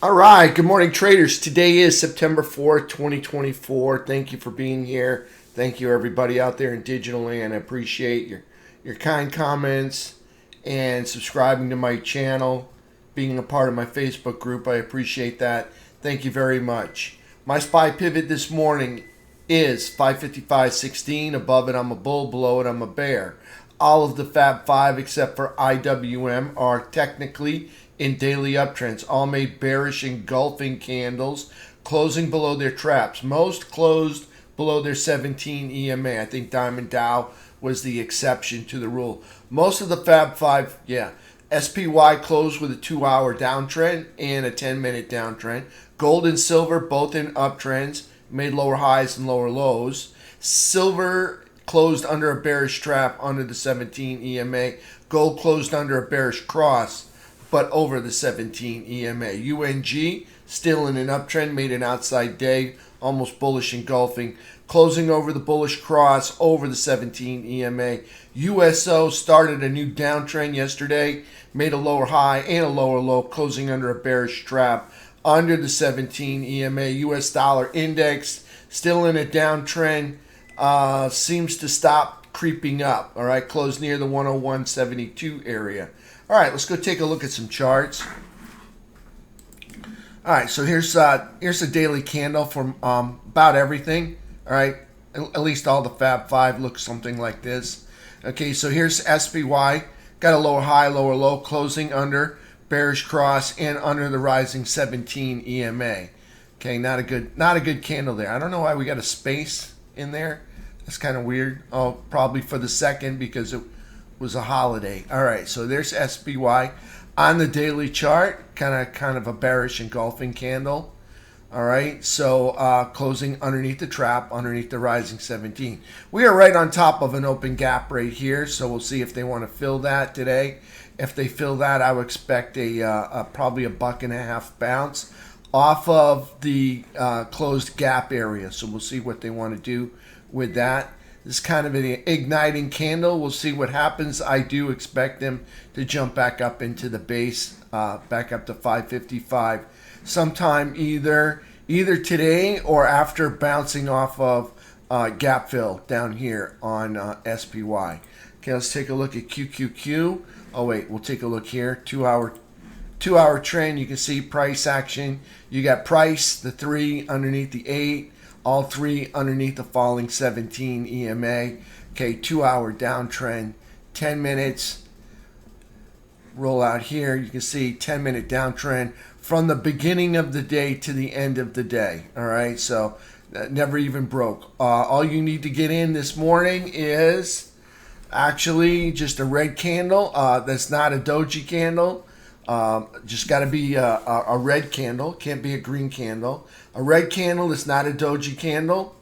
All right, good morning, traders. Today is September 4th, 2024. Thank you for being here. Thank you, everybody out there in digital land. I appreciate your kind comments and subscribing to my channel, being a part of my Facebook group. I appreciate that. Thank you very much. My SPY pivot this morning is 555.16. Above it, I'm a bull. Below it, I'm a bear. All of the Fab 5 except for IWM are technically in daily uptrends. All made bearish engulfing candles, closing below their traps. Most closed below their 17 EMA. I think Diamond Dow was the exception to the rule. Most of the Fab 5, SPY closed with a 2-hour downtrend and a 10-minute downtrend. Gold and silver both in uptrends, made lower highs and lower lows. Silver closed under a bearish trap under the 17 EMA. Gold closed under a bearish cross, but over the 17 EMA. UNG still in an uptrend, made an outside day, almost bullish engulfing, closing over the bullish cross over the 17 EMA. USO started a new downtrend yesterday, made a lower high and a lower low, closing under a bearish trap under the 17 EMA. US dollar index still in a downtrend, seems to stop creeping up. All right, closed near the 101.72 area. All right, let's go take a look at some charts. All right, so here's a daily candle from about everything. All right, at least all the Fab 5 look something like this. Okay, so here's SPY. Got a lower high, lower low, closing under bearish cross and under the rising 17 EMA. Okay, not a good candle there. I don't know why we got a space in there. That's kind of weird. Oh, probably for the second because it was a holiday. All right, so there's SPY on the daily chart, kind of a bearish engulfing candle. All right, so closing underneath the trap, underneath the rising 17. We are right on top of an open gap right here, so we'll see if they want to fill that today. If they fill that, I would expect probably a $1.50 bounce off of the closed gap area. So we'll see what they want to do with that. This is kind of an igniting candle. We'll see what happens. I do expect them to jump back up into the base, back up to 555, sometime either today or after bouncing off of gap fill down here on SPY. Okay, let's take a look at QQQ. Oh wait, we'll take a look here. 2-hour trend. You can see price action. You got price, the 3 underneath the 8. All 3 underneath the falling 17 EMA. Okay, 2-hour downtrend, 10 minutes. Roll out here. You can see 10-minute downtrend from the beginning of the day to the end of the day. All right, so that never even broke. All you need to get in this morning is actually just a red candle. That's not a doji candle. Just got to be a red candle. Can't be a green candle. A red candle is not a doji candle.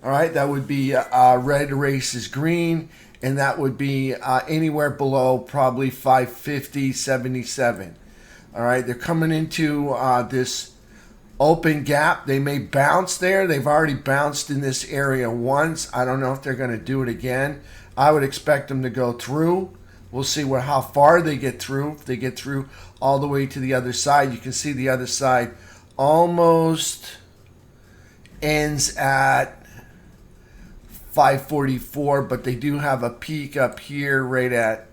All right, that would be red erases green, and that would be anywhere below probably 550.77. All right, they're coming into this open gap. They may bounce there. They've already bounced in this area once. I don't know if they're going to do it again. I would expect them to go through. We'll see how far they get through. If they get through all the way to the other side, you can see the other side almost ends at 544, but they do have a peak up here right at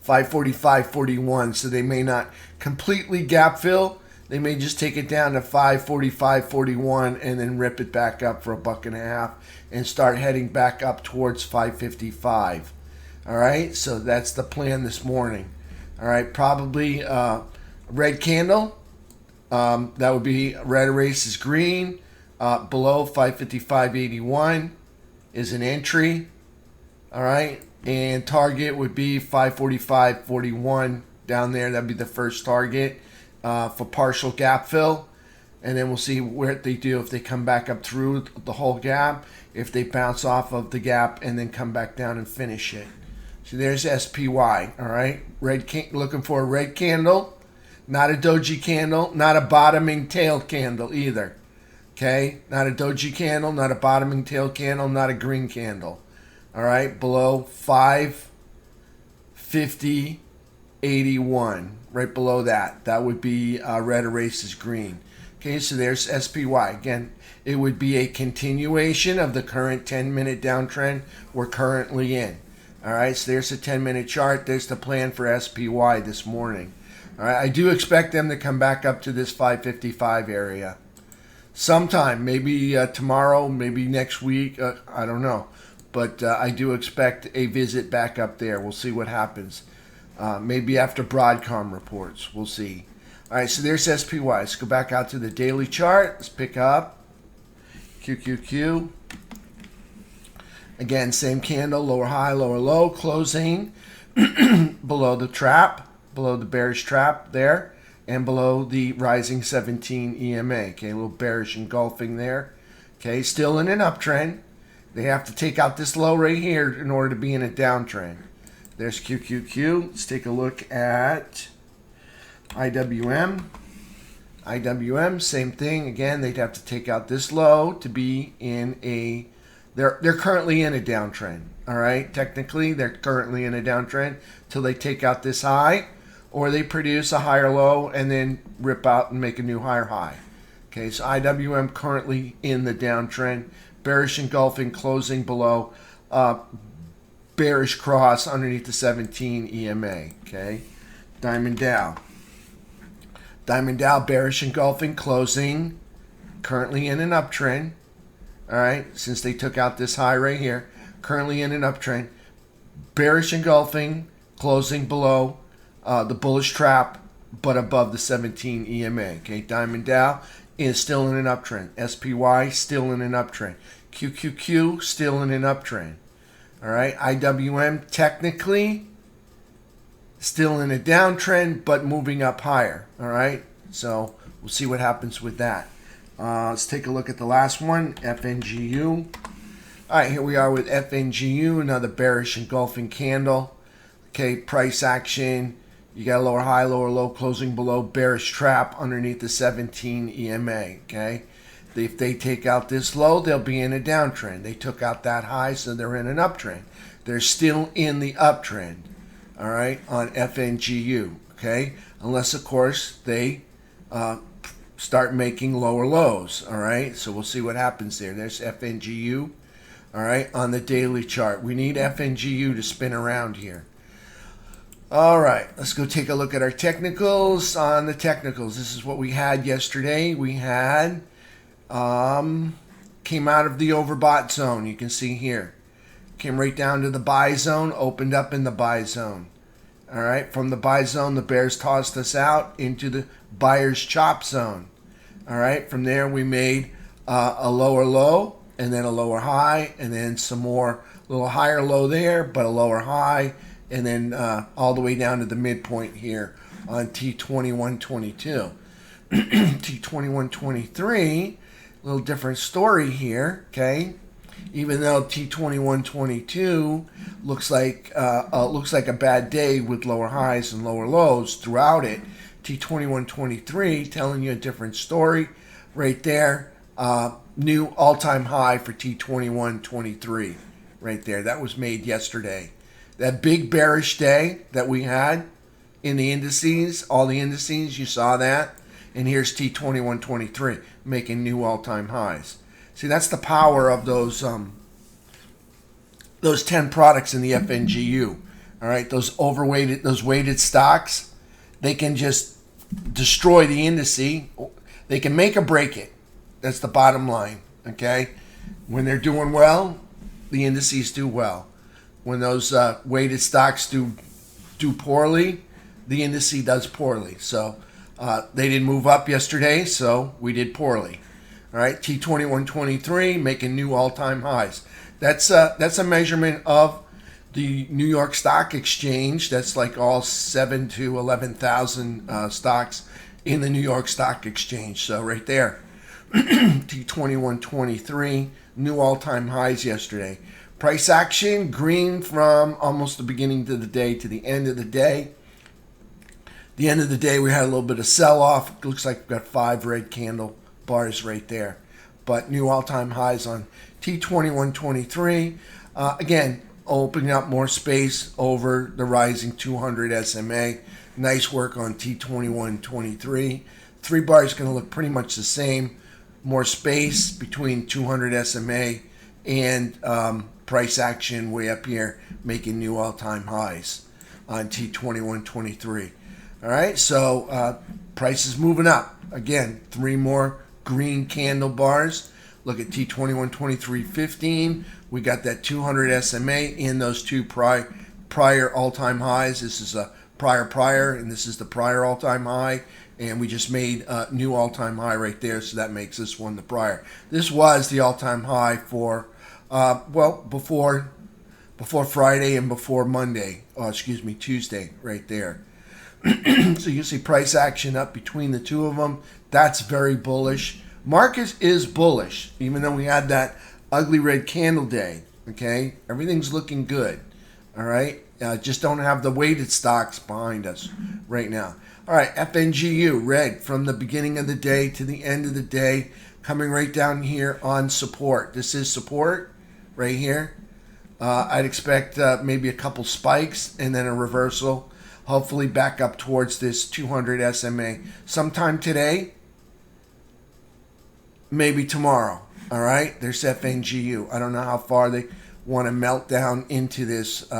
545.41, so they may not completely gap fill. They may just take it down to 545.41 and then rip it back up for $1.50 and start heading back up towards 555. All right, so that's the plan this morning. All right, probably red candle. That would be red erases green. Below 555.81 is an entry. All right, and target would be 545.41 down there. That'd be the first target for partial gap fill. And then we'll see what they do if they come back up through the whole gap, if they bounce off of the gap and then come back down and finish it. So there's SPY, all right? Looking for a red candle, not a doji candle, not a bottoming tail candle either. Okay, not a doji candle, not a bottoming tail candle, not a green candle. All right, below 550 81. Right below that. That would be red erases green. Okay, so there's SPY. Again, it would be a continuation of the current 10-minute downtrend we're currently in. All right, so there's a 10-minute chart. There's the plan for SPY this morning. All right, I do expect them to come back up to this 555 area sometime, maybe tomorrow, maybe next week. I don't know, but I do expect a visit back up there. We'll see what happens. Maybe after Broadcom reports, we'll see. All right, so there's SPY. Let's go back out to the daily chart. Let's pick up QQQ. Again, same candle, lower high, lower low, closing below the trap, below the bearish trap there, and below the rising 17 EMA. Okay, a little bearish engulfing there. Okay, still in an uptrend. They have to take out this low right here in order to be in a downtrend. There's QQQ. Let's take a look at IWM. IWM, same thing. Again, they'd have to take out this low to be in a... They're currently in a downtrend. All right, technically they're currently in a downtrend till they take out this high, or they produce a higher low and then rip out and make a new higher high. Okay, so IWM currently in the downtrend. Bearish engulfing, closing below. Bearish cross underneath the 17 EMA. Okay, Diamond Dow. Diamond Dow, bearish engulfing, closing, currently in an uptrend. All right, since they took out this high right here, currently in an uptrend. Bearish engulfing, closing below the bullish trap, but above the 17 EMA. Okay, Diamond Dow is still in an uptrend. SPY still in an uptrend. QQQ still in an uptrend. All right, IWM technically still in a downtrend, but moving up higher. All right, so we'll see what happens with that. Let's take a look at the last one, FNGU. All right, here we are with FNGU, another bearish engulfing candle. Okay, price action. You got a lower high, lower low, closing below, bearish trap underneath the 17 EMA. Okay, if they take out this low, they'll be in a downtrend. They took out that high, so they're in an uptrend. They're still in the uptrend. All right, on FNGU. Okay, unless of course they start making lower lows. All right, so we'll see what happens there. There's FNGU. All right, on the daily chart, we need FNGU to spin around here. All right, let's go take a look at our technicals. On the technicals, this is what we had yesterday. We had came out of the overbought zone. You can see here, came right down to the buy zone, opened up in the buy zone. All right, from the buy zone, the bears tossed us out into the buyer's chop zone. All right, from there we made a lower low, and then a lower high, and then some more, a little higher low there, but a lower high, and then all the way down to the midpoint here on T2122. T2123, a little different story here, okay? Even though T2122 looks like a bad day with lower highs and lower lows throughout it, T2123 telling you a different story right there. New all-time high for T2123 right there. That was made yesterday. That big bearish day that we had in the indices, all the indices, you saw that. And here's T2123 making new all-time highs. See, that's the power of those 10 products in the FNGU. All right, those weighted stocks, they can just destroy the indice. They can make or break it. That's the bottom line. Okay, when they're doing well, the indices do well. When those weighted stocks do poorly, the indice does poorly. So they didn't move up yesterday, so we did poorly. All right, T2123 making new all-time highs. That's a measurement of the New York Stock Exchange. That's like all 7 to 11,000 stocks in the New York Stock Exchange. So right there, T2123 new all-time highs yesterday. Price action green from almost the beginning of the day to the end of the day. The end of the day, we had a little bit of sell-off. It looks like we've got 5 red candle bars right there. But new all-time highs on T2123. Again, opening up more space over the rising 200 SMA. Nice work on T2123. 3 bar is going to look pretty much the same. More space between 200 SMA and price action way up here, making new all-time highs on T2123. All right, so price is moving up. Again, 3 more green candle bars. Look at T2123.15. We got that 200 SMA in those 2 prior all-time highs. This is a prior, and this is the prior all-time high. And we just made a new all-time high right there, so that makes this one the prior. This was the all-time high for, before Friday and before Monday. Tuesday right there. So you see price action up between the two of them. That's very bullish. Market is bullish, even though we had that ugly red candle day. Okay, everything's looking good. All right, just don't have the weighted stocks behind us right now. All right, FNGU, red from the beginning of the day to the end of the day, coming right down here on support. This is support right here. I'd expect maybe a couple spikes and then a reversal. Hopefully back up towards this 200 SMA sometime today, maybe tomorrow. All right, there's FNGU. I don't know how far they want to melt down into this.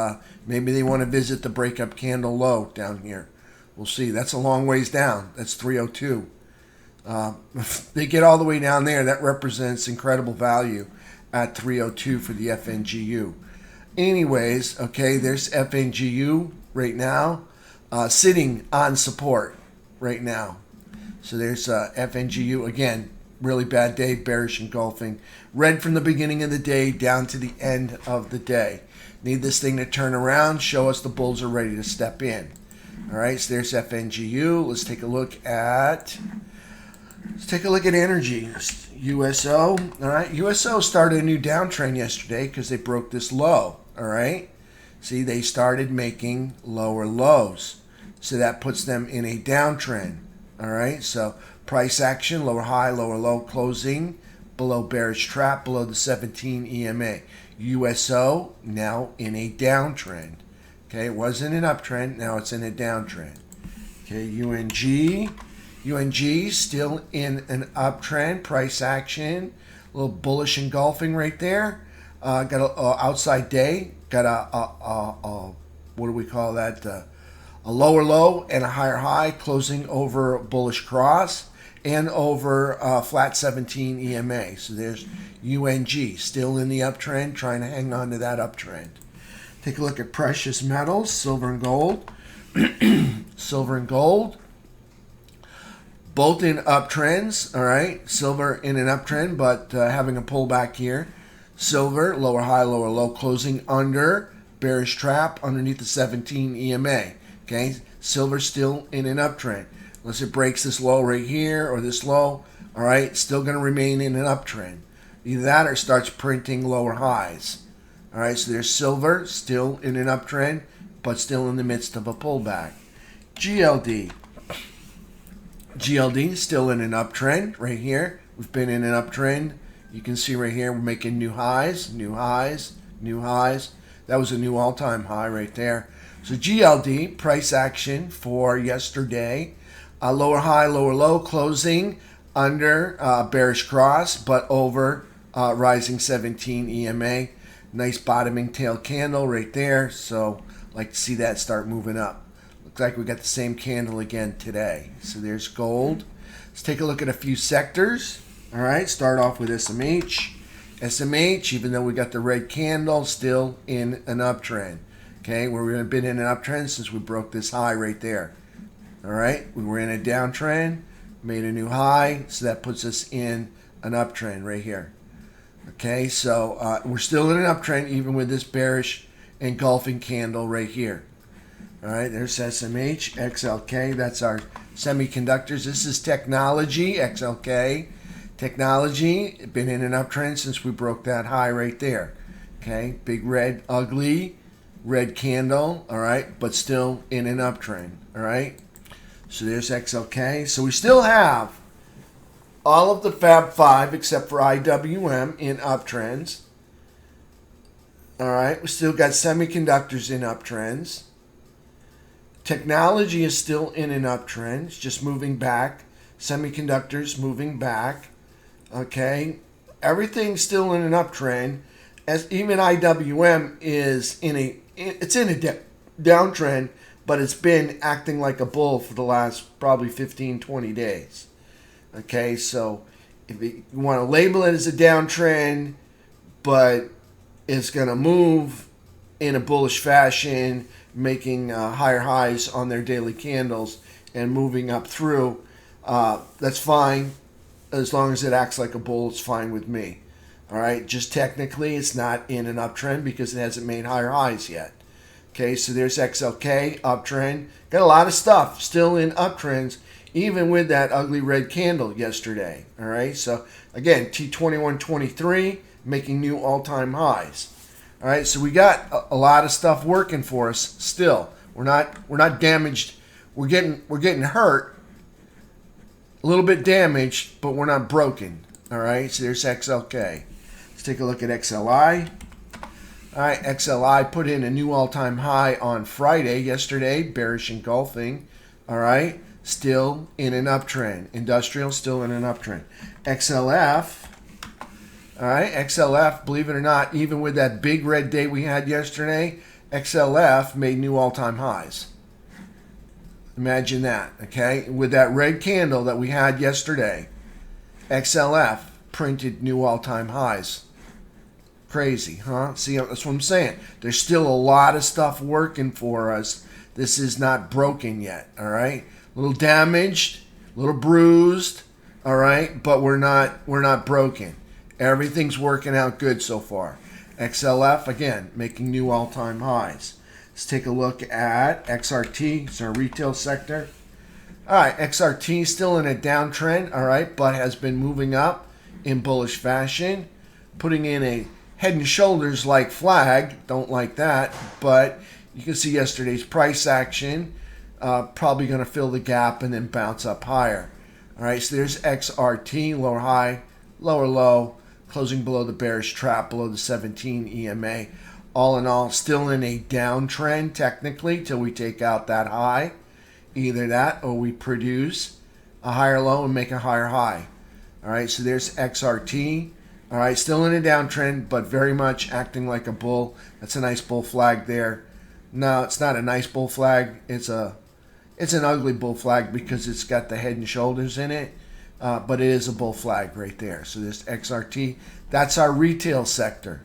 Maybe they want to visit the breakup candle low down here. We'll see. That's a long ways down. That's 302. If they get all the way down there, that represents incredible value at 302 for the FNGU. Anyways, okay, there's FNGU right now, sitting on support right now. So there's FNGU again. Really bad day, bearish engulfing. Red from the beginning of the day down to the end of the day. Need this thing to turn around, show us the bulls are ready to step in. All right, so there's FNGU. Let's take a look at energy. USO. All right, USO started a new downtrend yesterday because they broke this low. All right, see, they started making lower lows, so that puts them in a downtrend. All right, so price action, lower high, lower low, closing below bearish trap, below the 17 EMA. USO now in a downtrend. Okay, it wasn't an uptrend, now it's in a downtrend. Okay, UNG still in an uptrend, price action, a little bullish engulfing right there. Got a outside day, got a what do we call that? A lower low and a higher high, closing over bullish cross and over flat 17 EMA. So there's UNG still in the uptrend, trying to hang on to that uptrend. Take a look at precious metals, silver and gold. Silver and gold, both in uptrends. All right, silver in an uptrend, but having a pullback here. Silver, lower high, lower low, closing under bearish trap underneath the 17 EMA. Okay, silver still in an uptrend. Unless it breaks this low right here or this low, all right, still going to remain in an uptrend. Either that or starts printing lower highs. All right, so there's silver still in an uptrend, but still in the midst of a pullback. GLD. GLD still in an uptrend right here. We've been in an uptrend. You can see right here we're making new highs, new highs, new highs. That was a new all-time high right there. So GLD, price action for yesterday. Lower high, lower low, closing under bearish cross, but over rising 17 EMA. Nice bottoming tail candle right there. So like to see that start moving up. Looks like we got the same candle again today. So there's gold. Let's take a look at a few sectors. All right, start off with SMH. SMH, even though we got the red candle, still in an uptrend. Okay, we've been in an uptrend since we broke this high right there. All right, we were in a downtrend, made a new high, so that puts us in an uptrend right here. Okay, so we're still in an uptrend even with this bearish engulfing candle right here. All right, there's SMH, XLK, that's our semiconductors. This is technology, XLK. Technology, been in an uptrend since we broke that high right there. Okay, big red, ugly, red candle, all right, but still in an uptrend, all right? So there's XLK. So we still have all of the Fab 5 except for IWM in uptrends. All right, we still got semiconductors in uptrends. Technology is still in an uptrend, it's just moving back. Semiconductors moving back. Okay, everything's still in an uptrend. As even IWM is in a downtrend, but it's been acting like a bull for the last probably 15, 20 days. Okay, so if you want to label it as a downtrend, but it's going to move in a bullish fashion, making higher highs on their daily candles and moving up through, that's fine. As long as it acts like a bull, it's fine with me. All right, just technically, it's not in an uptrend because it hasn't made higher highs yet. Okay, so there's XLK, uptrend. Got a lot of stuff still in uptrends, even with that ugly red candle yesterday. All right, so again, T2123 making new all-time highs. All right, so we got a lot of stuff working for us still. We're not damaged. We're getting hurt, a little bit damaged, but we're not broken. All right, so there's XLK. Let's take a look at XLI. All right, XLI put in a new all-time high on Friday, yesterday, bearish engulfing. All right, still in an uptrend. Industrial still in an uptrend. XLF. All right, XLF, believe it or not, even with that big red day we had yesterday, XLF made new all-time highs. Imagine that, okay? With that red candle that we had yesterday, XLF printed new all-time highs. Crazy, huh? See, that's what I'm saying. There's still a lot of stuff working for us. This is not broken yet, all right? A little damaged, a little bruised, all right? But we're not broken. Everything's working out good so far. XLF, again, making new all-time highs. Let's take a look at XRT. It's our retail sector. All right, XRT still in a downtrend, all right, but has been moving up in bullish fashion, putting in a head and shoulders like flag. Don't like that, but you can see yesterday's price action. Probably going to fill the gap and then bounce up higher. All right, so there's XRT, lower high, lower low, closing below the bearish trap, below the 17 EMA. All in all, still in a downtrend technically till we take out that high. Either that or we produce a higher low and make a higher high. All right, so there's XRT. All right, still in a downtrend, but very much acting like a bull. That's a nice bull flag there. No, it's not a nice bull flag. It's an ugly bull flag because it's got the head and shoulders in it. But it is a bull flag right there. So there's XRT. That's our retail sector.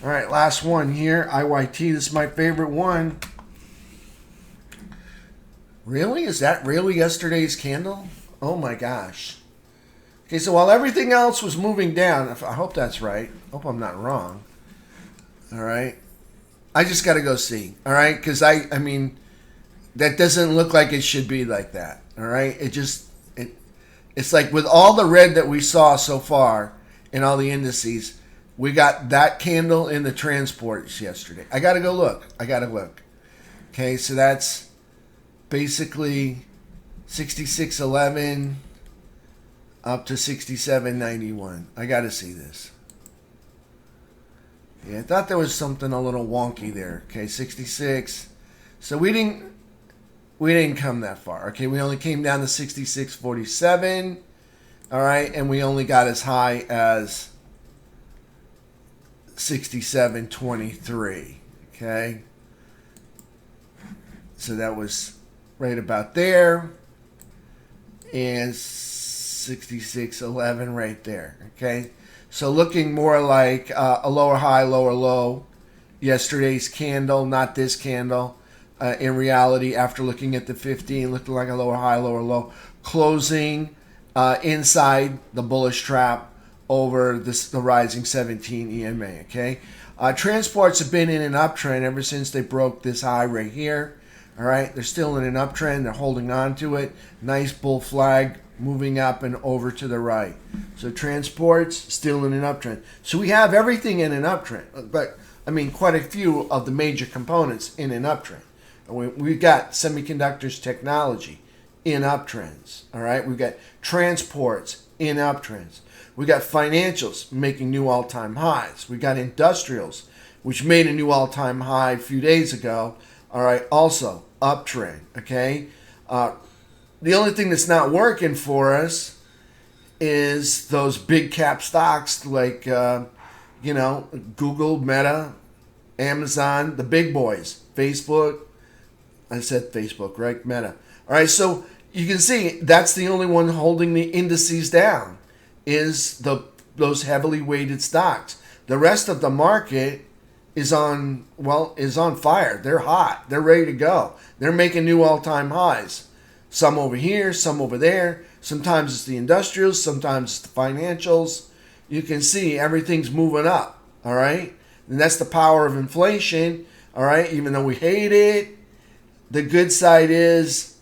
All right, last one here. IYT. This is my favorite one. Really? Is that really yesterday's candle? Oh my gosh. Okay, so while everything else was moving down, I hope that's right. I hope I'm not wrong. All right. I just got to go see. All right, because I mean, that doesn't look like it should be like that. All right, it's like with all the red that we saw so far in all the indices, we got that candle in the transports yesterday. I got to go look. Okay, so that's basically 66.11 up to 67.91. I got to see this. Yeah, I thought there was something a little wonky there. Okay, 66. So we didn't come that far. Okay, we only came down to 66.47. All right, and we only got as high as 67.23. Okay, so that was right about there, and 66.11 right there. Okay, so looking more like a lower high, lower low. Yesterday's candle, not this candle. In reality, after looking at the 15, looking like a lower high, lower low, closing inside the bullish trap over the rising 17 EMA. Okay, transports have been in an uptrend ever since they broke this high right here. All right, they're still in an uptrend. They're holding on to it. Nice bull flag moving up and over to the right. So transports still in an uptrend. So we have everything in an uptrend, but I mean quite a few of the major components in an uptrend. We've got semiconductors technology in uptrends. All right, we've got transports in uptrends. We got financials making new all-time highs. We got industrials which made a new all-time high a few days ago. All right, also uptrend. Okay, the only thing that's not working for us is those big cap stocks like Google, Meta, Amazon, the big boys, Facebook. I said Facebook, right? Meta. All right, so you can see that's the only one holding the indices down is those heavily weighted stocks. The rest of the market is on fire. They're hot. They're ready to go. They're making new all-time highs. Some over here, some over there. Sometimes it's the industrials, sometimes it's the financials. You can see everything's moving up, all right? And that's the power of inflation, all right? Even though we hate it, the good side is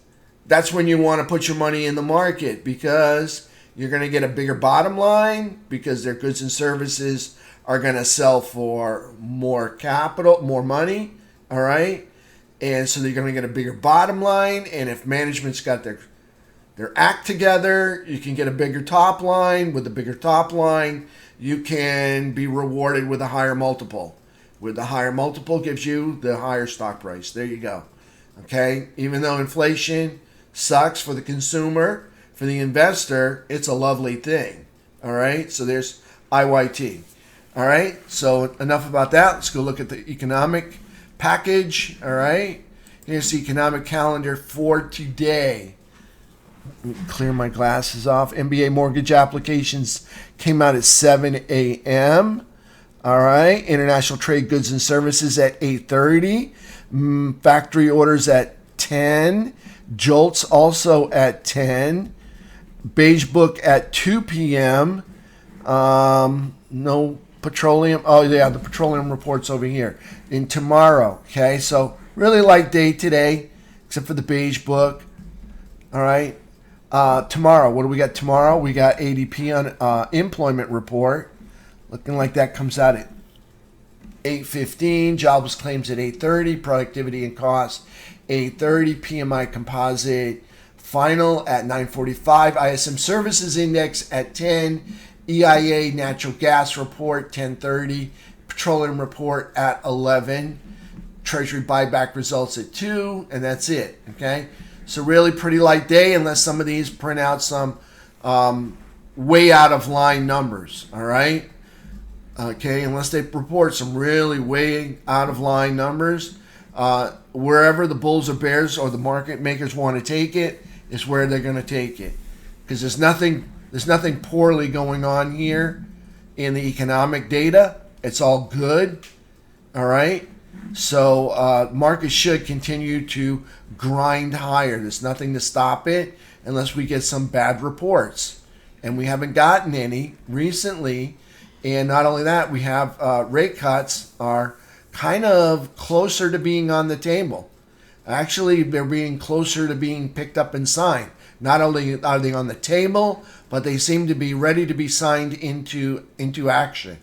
that's when you want to put your money in the market because you're going to get a bigger bottom line because their goods and services are going to sell for more capital, more money, all right? And so they're going to get a bigger bottom line. And if management's got their act together, you can get a bigger top line. With a bigger top line, you can be rewarded with a higher multiple. With the higher multiple gives you the higher stock price. There you go. Okay? Even though inflation sucks for the consumer, for the investor, it's a lovely thing. All right? So there's IYT. All right? So enough about that. Let's go look at the economic package. All right? Here's the economic calendar for today. Clear my glasses off. NBA mortgage applications came out at 7 a.m. All right. International trade goods and services at 8:30. Factory orders at 10. JOLTS also at 10. Beige book at 2 p.m. No petroleum. Oh, yeah, the petroleum report's over here. In tomorrow. Okay. So really light day today, except for the beige book. All right. Tomorrow, what do we got tomorrow? We got ADP on employment report. Looking like that comes out at 8:15. Jobless claims at 8:30. Productivity and cost 8:30. PMI composite final at 9:45. ISM services index at 10. EIA natural gas report 10:30. Petroleum report at 11. Treasury buyback results at 2. And that's it. Okay. So really pretty light day unless some of these print out some way out of line numbers, all right? Okay, unless they report some really way out of line numbers. Wherever the bulls or bears or the market makers want to take it is where they're going to take it. Because there's nothing poorly going on here in the economic data. It's all good, all right? So markets should continue to grind higher. There's nothing to stop it unless we get some bad reports. And we haven't gotten any recently. And not only that, we have rate cuts are kind of closer to being on the table. Actually, they're being closer to being picked up and signed. Not only are they on the table, but they seem to be ready to be signed into action.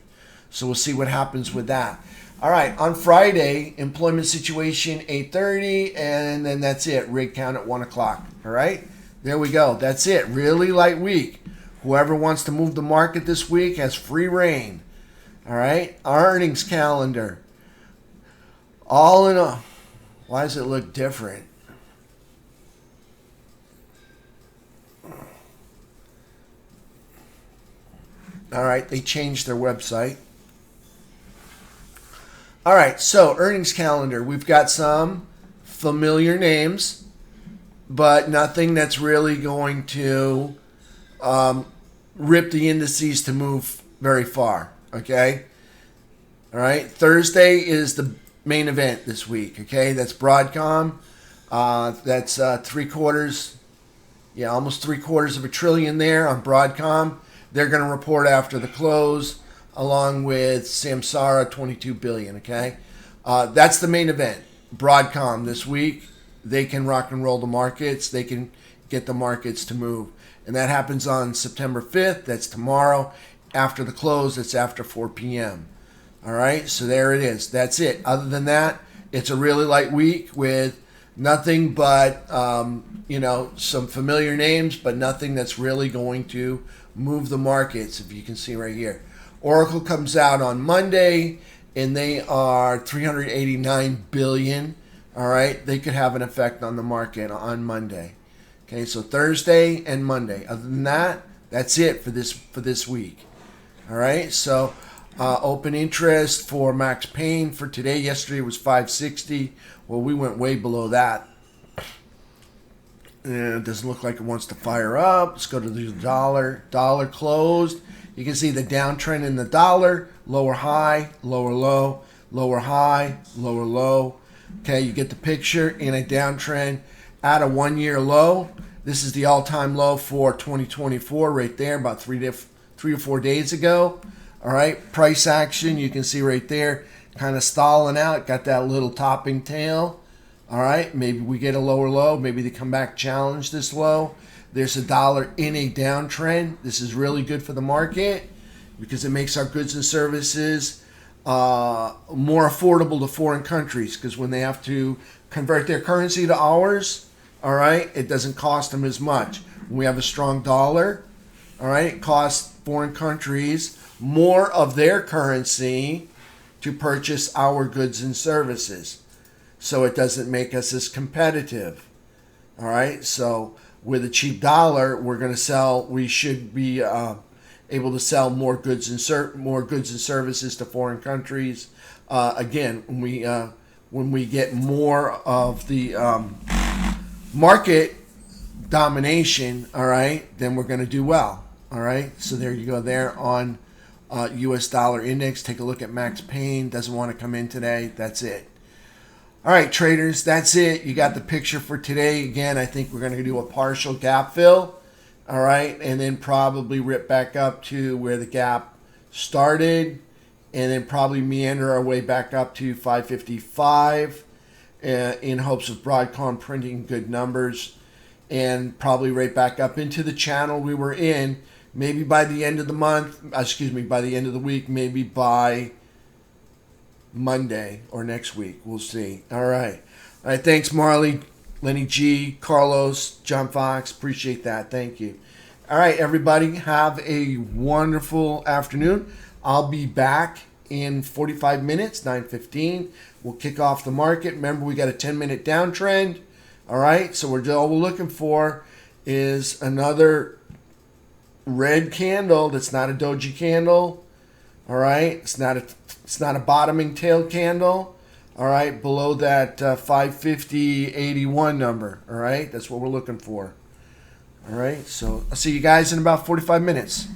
So we'll see what happens with that. All right, on Friday, employment situation 8:30, and then that's it. Rig count at 1 o'clock. All right, there we go. That's it. Really light week. Whoever wants to move the market this week has free reign. All right, our earnings calendar. All in all, why does it look different? All right, they changed their website. All right, so earnings calendar. We've got some familiar names, but nothing that's really going to rip the indices to move very far, okay? All right, Thursday is the main event this week, okay? That's Broadcom. That's almost 3/4 of a trillion there on Broadcom. They're going to report after the close, along with Samsara, 22 billion, okay? That's the main event. Broadcom this week. They can rock and roll the markets. They can get the markets to move. And that happens on September 5th. That's tomorrow. After the close, it's after 4 p.m. All right, so there it is. That's it. Other than that, it's a really light week with nothing but, some familiar names, but nothing that's really going to move the markets, if you can see right here. Oracle comes out on Monday, and they are 389 billion. All right, they could have an effect on the market on Monday. Okay, so Thursday and Monday. Other than that, that's it for this week. All right, so open interest for Max Payne for today. Yesterday was 560. Well, we went way below that. And it doesn't look like it wants to fire up. Let's go to the dollar. Dollar closed. You can see the downtrend in the dollar. Lower high, lower low, lower high, lower low. Okay, you get the picture in a downtrend at a 1 year low. This is the all-time low for 2024 right there, about 3 to 4 days ago. All right, price action, you can see right there, kind of stalling out. Got that little topping tail. All right, maybe we get a lower low. Maybe they come back, challenge this low. There's a dollar in a downtrend. This is really good for the market because it makes our goods and services more affordable to foreign countries, because when they have to convert their currency to ours, all right, it doesn't cost them as much. When we have a strong dollar, all right, it costs foreign countries more of their currency to purchase our goods and services. So it doesn't make us as competitive. All right, so with a cheap dollar, we should be able to sell more goods and services to foreign countries. Again, when we get more of the market domination, all right, then we're going to do well. All right, so there you go there on U.S. dollar index. Take a look at Max Payne. Doesn't want to come in today. That's it. All right, traders, that's it. You got the picture for today. Again, I think we're going to do a partial gap fill. All right, and then probably rip back up to where the gap started, and then probably meander our way back up to 555 in hopes of Broadcom printing good numbers, and probably right back up into the channel we were in, maybe by the end of the month, by the end of the week, maybe by Monday or next week. We'll see. All right. All right, thanks, Marley, Lenny G, Carlos, John Fox. Appreciate that. Thank you. All right, everybody, have a wonderful afternoon. I'll be back in 45 minutes, 9:15. We'll kick off the market. Remember, we got a 10-minute downtrend. All right, so all we're looking for is another red candle that's not a doji candle. All right, it's not a bottoming tail candle. All right, below that 550.81 number. All right, that's what we're looking for. All right, so I'll see you guys in about 45 minutes.